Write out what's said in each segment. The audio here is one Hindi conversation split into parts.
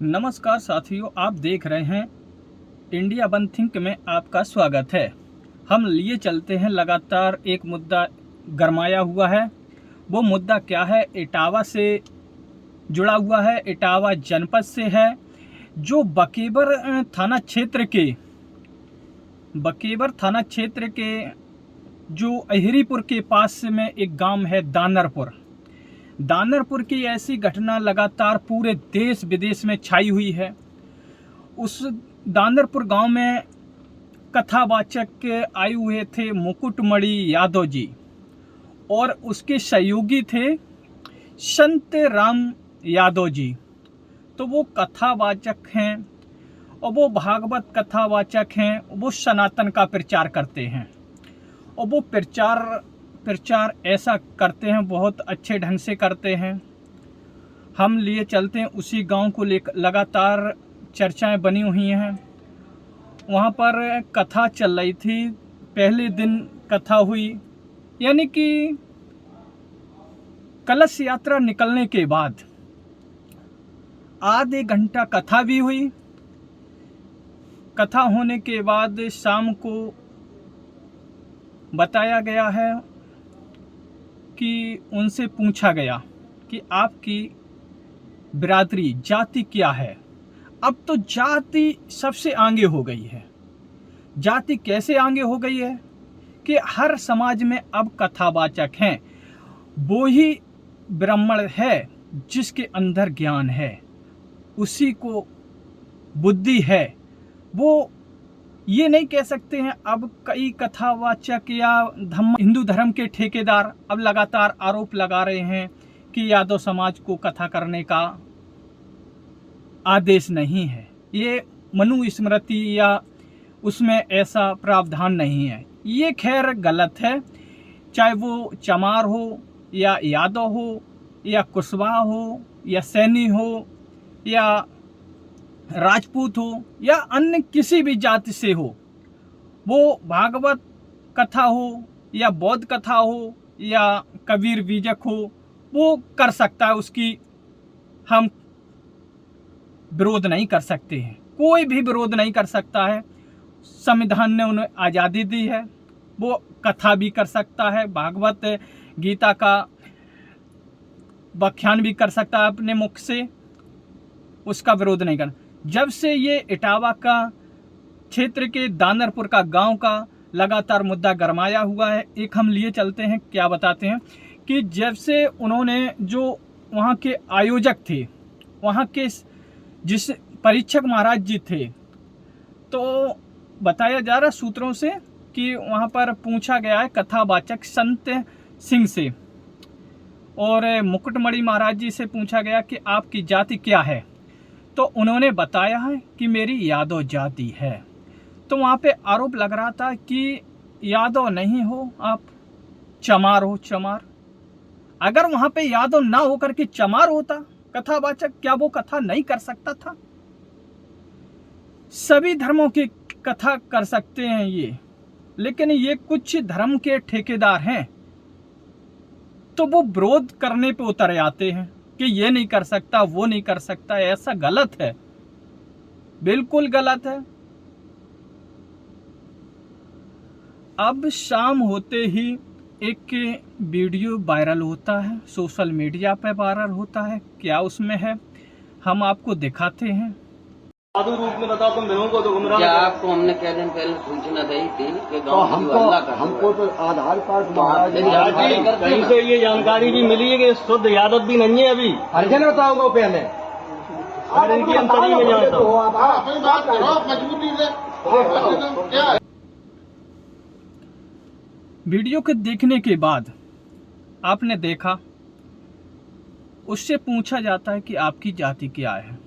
नमस्कार साथियों, आप देख रहे हैं इंडिया वन थिंक में आपका स्वागत है। हम लिए चलते हैं लगातार एक मुद्दा गरमाया हुआ है। वो मुद्दा क्या है? इटावा से जुड़ा हुआ है, इटावा जनपद से है, जो बकेबर थाना क्षेत्र के जो अहिरीपुर के पास में एक गांव है दानरपुर की ऐसी घटना लगातार पूरे देश विदेश में छाई हुई है। उस दानरपुर गांव में कथावाचक आए हुए थे मुकुटमणि यादव जी और उसके सहयोगी थे संत राम यादव जी। तो वो कथावाचक हैं और वो भागवत कथावाचक हैं। वो सनातन का प्रचार करते हैं और वो प्रचार ऐसा करते हैं, बहुत अच्छे ढंग से करते हैं। हम लिए चलते हैं उसी गांव को लेकर, लगातार चर्चाएं बनी हुई हैं। वहाँ पर कथा चल रही थी, पहले दिन कथा हुई, यानी कि कलश यात्रा निकलने के बाद आधे घंटा कथा भी हुई। कथा होने के बाद शाम को बताया गया है कि उनसे पूछा गया कि आपकी बिरादरी जाति क्या है। अब तो जाति सबसे आगे हो गई है। जाति कैसे आगे हो गई है कि हर समाज में अब कथावाचक हैं। वो ही ब्राह्मण है जिसके अंदर ज्ञान है, उसी को बुद्धि है। वो ये नहीं कह सकते हैं। अब कई कथावाचक या हिंदू धर्म के ठेकेदार अब लगातार आरोप लगा रहे हैं कि यादव समाज को कथा करने का आदेश नहीं है, ये मनुस्मृति या उसमें ऐसा प्रावधान नहीं है। ये खैर गलत है। चाहे वो चमार हो या यादव हो या कुशवाहा हो या सैनी हो या राजपूत हो या अन्य किसी भी जाति से हो, वो भागवत कथा हो या बौद्ध कथा हो या कबीर बीजक हो, वो कर सकता है। उसकी हम विरोध नहीं कर सकते हैं, कोई भी विरोध नहीं कर सकता है। संविधान ने उन्हें आज़ादी दी है, वो कथा भी कर सकता है, भागवत गीता का व्याख्यान भी कर सकता है अपने मुख से, उसका विरोध नहीं करना। जब से ये इटावा का क्षेत्र के दानरपुर का गांव का लगातार मुद्दा गरमाया हुआ है, एक हम लिए चलते हैं, क्या बताते हैं कि जब से उन्होंने जो वहाँ के आयोजक थे, वहाँ के जिस परीक्षक महाराज जी थे, तो बताया जा रहा सूत्रों से कि वहाँ पर पूछा गया है कथावाचक संत सिंह से और मुकुटमणि महाराज जी से पूछा गया कि आपकी जाति क्या है। तो उन्होंने बताया है कि मेरी यादव जाति है। तो वहाँ पे आरोप लग रहा था कि यादव नहीं हो आप, चमार हो, चमार। अगर वहाँ पे यादव ना होकर के चमार होता कथावाचक, क्या वो कथा नहीं कर सकता था? सभी धर्मों की कथा कर सकते हैं ये, लेकिन ये कुछ धर्म के ठेकेदार हैं तो वो विरोध करने पे उतर आते हैं कि ये नहीं कर सकता, वो नहीं कर सकता। ऐसा गलत है, बिल्कुल गलत है। अब शाम होते ही एक वीडियो वायरल होता है, सोशल मीडिया पे वायरल होता है। क्या उसमें है, हम आपको दिखाते हैं। साधु रूप में बताओ, तुम लोगों को तो गुमराह। क्या आपको हमने कई दिन पहले सूचना दी थी कि गांव में हल्ला कर हमको तो आधार कार्ड कहीं से ये जानकारी भी मिली है कि शुद्ध यादव भी नहीं है अभी। हरिजन बताओगे पहले, अगर इनकी अंतरी में जानता हूँ। वीडियो के देखने के बाद आपने देखा, उससे पूछा जाता है कि आपकी जाति क्या है।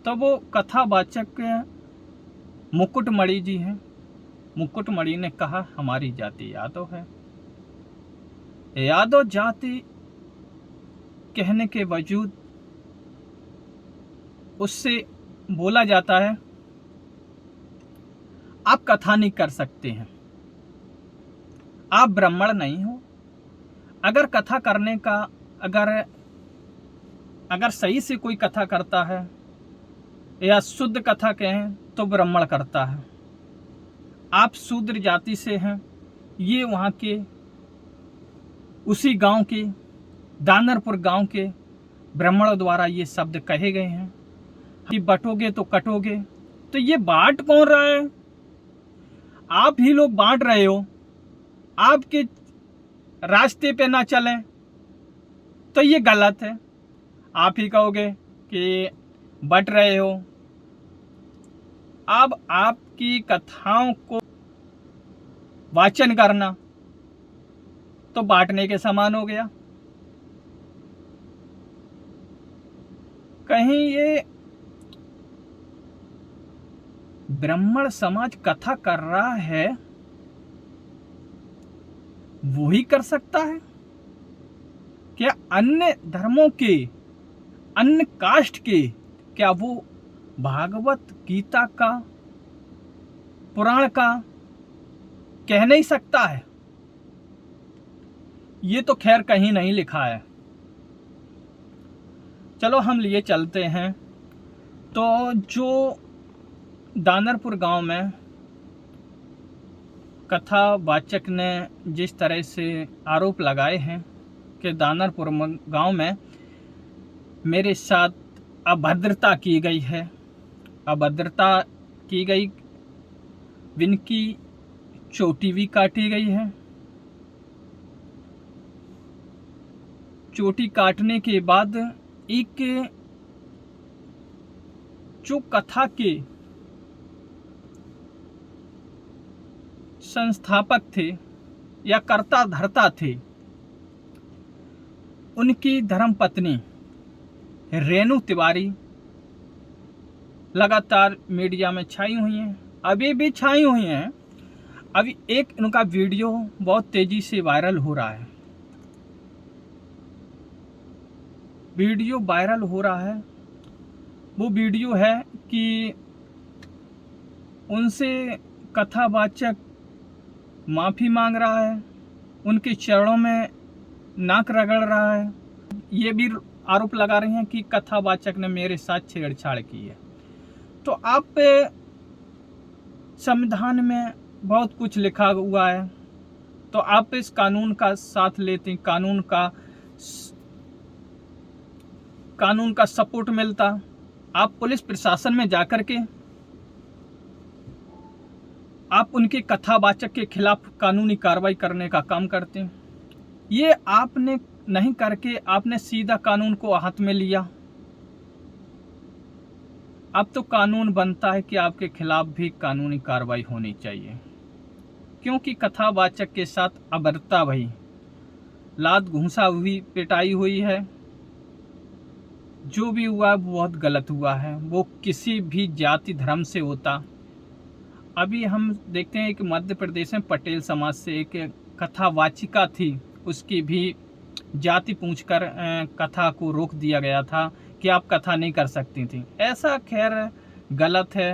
तो वो कथावाचक मुकुटमणि जी हैं। मुकुटमणि ने कहा हमारी जाति यादव है। यादव जाति कहने के बावजूद उससे बोला जाता है आप कथा नहीं कर सकते हैं, आप ब्राह्मण नहीं हो। अगर कथा करने का अगर अगर सही से कोई कथा करता है या शुद्ध कथा कहें तो ब्राह्मण करता है। आप शूद्र जाति से हैं, ये वहाँ के उसी गांव के दानरपुर गांव के ब्राह्मणों द्वारा ये शब्द कहे गए हैं कि बटोगे तो कटोगे। तो ये बांट कौन रहा है? आप ही लोग बांट रहे हो। आपके रास्ते पे ना चलें तो ये गलत है। आप ही कहोगे कि बट रहे हो। अब आपकी कथाओं को वाचन करना तो बांटने के समान हो गया। कहीं ये ब्राह्मण समाज कथा कर रहा है वो ही कर सकता है क्या? अन्य धर्मों के, अन्य कास्ट के, क्या वो भागवत गीता का, पुराण का कह नहीं सकता है? ये तो खैर कहीं नहीं लिखा है। चलो हम लिए चलते हैं। तो जो दानरपुर गांव में कथावाचक ने जिस तरह से आरोप लगाए हैं कि दानरपुर गांव में मेरे साथ अभद्रता की गई है, अभद्रता की गई, जिनकी चोटी भी काटी गई है। चोटी काटने के बाद एक जो कथा के संस्थापक थे या कर्ता धर्ता थे, उनकी धर्मपत्नी रेणु तिवारी लगातार मीडिया में छाई हुई हैं, अभी भी छाई हुई हैं। अभी एक उनका वीडियो बहुत तेजी से वायरल हो रहा है। वीडियो वायरल हो रहा है, वो वीडियो है कि उनसे कथावाचक माफ़ी मांग रहा है, उनके चरणों में नाक रगड़ रहा है। ये भी आरोप लगा रहे हैं कि कथावाचक ने मेरे साथ छेड़छाड़ की है। तो आप संविधान में बहुत कुछ लिखा हुआ है, तो आप इस कानून का साथ लेते, कानून का सपोर्ट मिलता। आप पुलिस प्रशासन में जाकर के आप उनके कथावाचक के खिलाफ कानूनी कार्रवाई करने का काम करते हैं। ये आपने नहीं करके आपने सीधा कानून को हाथ में लिया। अब तो कानून बनता है कि आपके खिलाफ भी कानूनी कार्रवाई होनी चाहिए, क्योंकि कथावाचक के साथ अभद्रता भई, लात घूंसा हुई, पिटाई हुई है। जो भी हुआ वो बहुत गलत हुआ है, वो किसी भी जाति धर्म से होता। अभी हम देखते हैं कि मध्य प्रदेश में पटेल समाज से एक कथावाचिका थी, उसकी भी जाति पूछकर कथा को रोक दिया गया था कि आप कथा नहीं कर सकती थी। ऐसा खैर गलत है।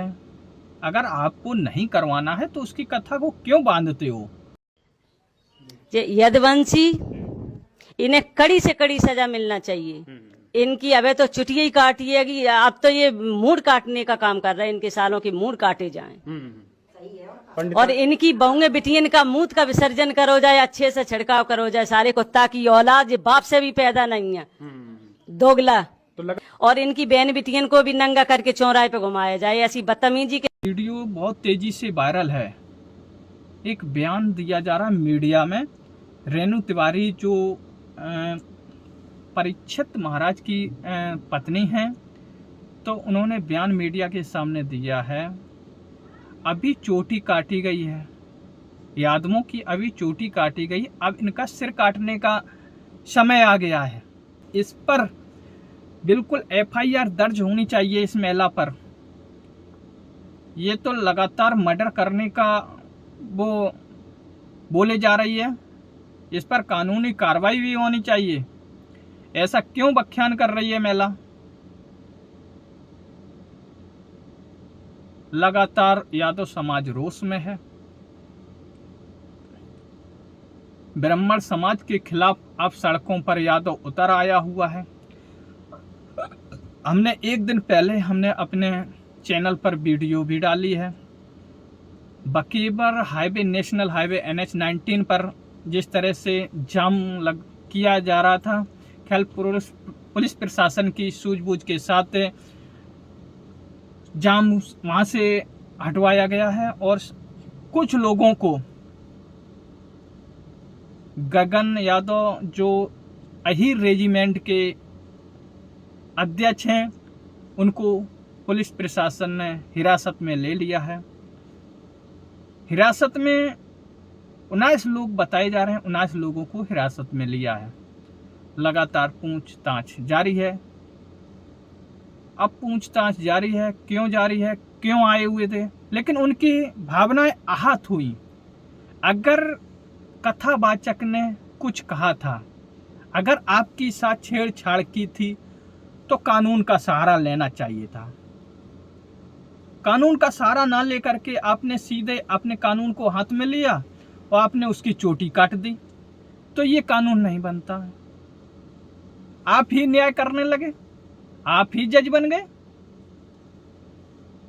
अगर आपको नहीं करवाना है तो उसकी कथा को क्यों बांधते हो? यदुवंशी, इन्हें कड़ी से कड़ी सजा मिलना चाहिए। इनकी अबे तो चुटिया ही काटी है कि अब तो ये मूड काटने का काम कर रहे हैं। इनके सालों के मूड काटे जाएं। और इनकी बहुएं बिटियन का मूत का विसर्जन करो जाए, अच्छे से छिड़काव करो जाए। सारे कुत्ता की औलाद ये बाप से भी पैदा नहीं है, दोगला। और इनकी बहन बिटियन को भी नंगा करके चौराहे पे घुमाया जाए। ऐसी बदतमीजी के वीडियो बहुत तेजी से वायरल है। एक बयान दिया जा रहा है मीडिया में। रेणु तिवारी जो परीक्षित महाराज की पत्नी हैं, तो उन्होंने बयान मीडिया के सामने दिया है। अभी चोटी काटी गई है, यादवों की अभी चोटी काटी गई, अब इनका सिर काटने का समय आ गया है। इस पर बिल्कुल FIR दर्ज होनी चाहिए इस महिला पर। ये तो लगातार मर्डर करने का वो बोले जा रही है, इस पर कानूनी कार्रवाई भी होनी चाहिए। ऐसा क्यों व्याख्यान कर रही है महिला? लगातार यादव समाज रोष में है। ब्राह्मण समाज के खिलाफ अब सड़कों पर यादव उतर आया हुआ है। हमने एक दिन पहले हमने अपने चैनल पर वीडियो भी डाली है। बकीबर हाईवे, नेशनल हाईवे NH 19 पर जिस तरह से जाम किया जा रहा था, खैर पुलिस प्रशासन की सूझबूझ के साथ जाम वहाँ से हटवाया गया है और कुछ लोगों को, गगन यादव जो अहीर रेजिमेंट के अध्यक्ष हैं, उनको पुलिस प्रशासन ने हिरासत में ले लिया है। हिरासत में 19 लोग बताए जा रहे हैं, 19 लोगों को हिरासत में लिया है। लगातार पूछताछ जारी है। अब पूछताछ जारी है, क्यों जारी है, क्यों आए हुए थे, लेकिन उनकी भावनाएं आहत हुई। अगर कथावाचक ने कुछ कहा था, अगर आपकी साथ छेड़छाड़ की थी, तो कानून का सहारा लेना चाहिए था। कानून का सहारा ना लेकर के आपने सीधे अपने कानून को हाथ में लिया और आपने उसकी चोटी काट दी, तो ये कानून नहीं बनता है। आप ही न्याय करने लगे, आप ही जज बन गए,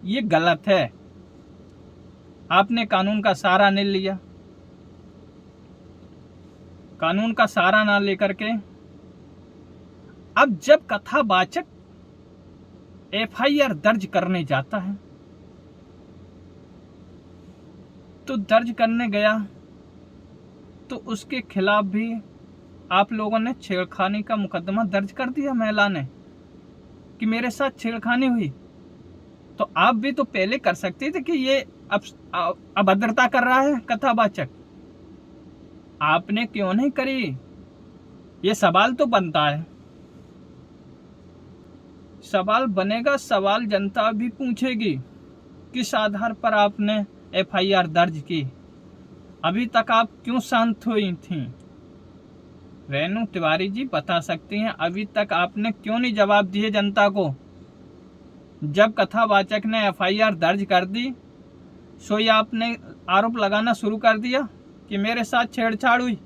ये गलत है। आपने कानून का सहारा नहीं लिया। कानून का सहारा ना लेकर के अब जब कथावाचक FIR दर्ज करने जाता है, तो दर्ज करने गया तो उसके खिलाफ भी आप लोगों ने छेड़खानी का मुकदमा दर्ज कर दिया। महिला ने कि मेरे साथ छेड़खानी हुई, तो आप भी तो पहले कर सकते थे कि ये अभद्रता कर रहा है कथावाचक, आपने क्यों नहीं करी? ये सवाल तो बनता है, सवाल बनेगा, सवाल जनता भी पूछेगी किस आधार पर आपने FIR दर्ज की, अभी तक आप क्यों शांत हुई थी? रेणु तिवारी जी बता सकती हैं, अभी तक आपने क्यों नहीं जवाब दिए जनता को? जब कथावाचक ने FIR दर्ज कर दी, सो ये आपने आरोप लगाना शुरू कर दिया कि मेरे साथ छेड़छाड़ हुई।